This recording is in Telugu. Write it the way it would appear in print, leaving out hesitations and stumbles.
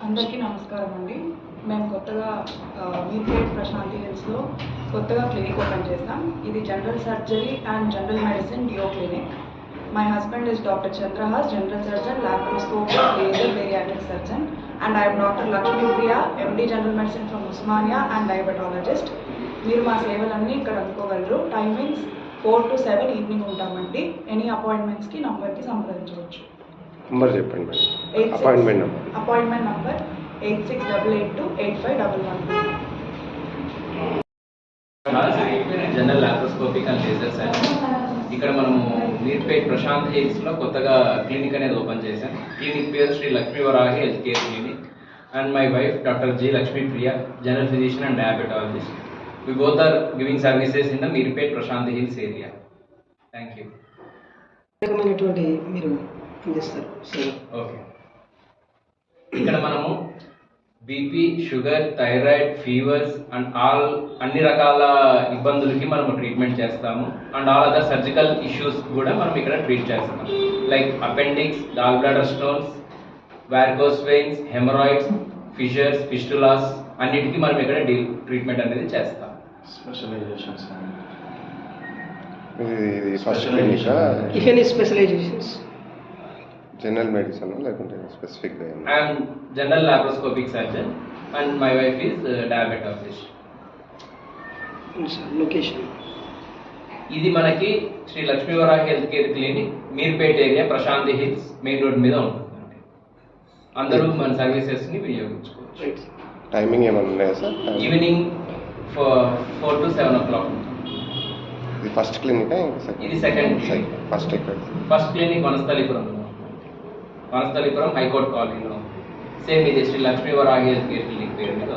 అందరికీ నమస్కారం అండి. మేము కొత్తగా మీర్పేట్ ప్రశాంతి హిల్స్లో కొత్తగా క్లినిక్ ఓపెన్ చేస్తాం. ఇది general surgery and general medicine డియో clinic. My husband is Dr. Chandrahas, general surgeon, laparoscopic, laser, bariatric surgeon, and I am Dr. Lakshmi Priya, MD general medicine from Usmania and diabetologist. మీరు మా సేవలన్నీ ఇక్కడ అందుకోగలరు. టైమింగ్స్ 4 to 7 ఈవినింగ్ ఉంటామండి. ఎనీ అపాయింట్మెంట్స్కి నంబర్కి సంప్రదించవచ్చు. నంబర్ చెప్పండి. Appointment number 8688285511. General laparoscopic and laser surgery. ఇక్కడ మనము మీర్పేట్ ప్రశాంత్ హిల్స్లో కొత్తగా క్లినిక్ అనేది ఓపెన్ చేశాం. క్లినిక్ పేరు Sri Lakshmi Varahi health care clinic. And my wife doctor G Lakshmi Priya, general physician and diabetologist. We both are giving services in the Mirpet Prashant Hills area. Thank you. Okay. ఇక్కడ మనము BP, sugar, thyroid, fevers and అన్ని రకాల ఇబ్బందులకి మనము ట్రీట్మెంట్ చేస్తాము. And all other surgical issues కూడా మనం ఇక్కడ ట్రీట్ చేస్తాము. Like appendix, gall bladder stones, varicose veins, haemorrhoids, fissures, fistulas అన్నిటికీ మనం ఇక్కడ ట్రీట్మెంట్ అనేది చేస్తాం. స్పెషలైజేషన్స్ జనరల్ మెడిసిన్ లేకుంటే స్పెసిఫిక్ గా I am general laparoscopic surgeon and my wife is diabetologist. Location ఇది మనకి Sri Lakshmi Varahi health care clinic, Meerpet area, Prashanti hills main road మీద ఉంటుందండి. అందరూ మన సర్వీసెస్ ని వినియోగించుకోవచ్చు. టైమింగ్ ఏమైనా ఉన్నాయా సార్? Evening 4 to 7 o'clock. ఇది ఫస్ట్ క్లినిక్? ఇది సెకండ్. ఫస్ట్ ఎక్కడ? ఫస్ట్ క్లినిక్ వనస్థలిపురంలో, వనస్థలిపురం హైకోర్ట్ కాలనీలో. సేమ్ ఇది Sri Lakshmi Varahi health care clinic పేరు మీద.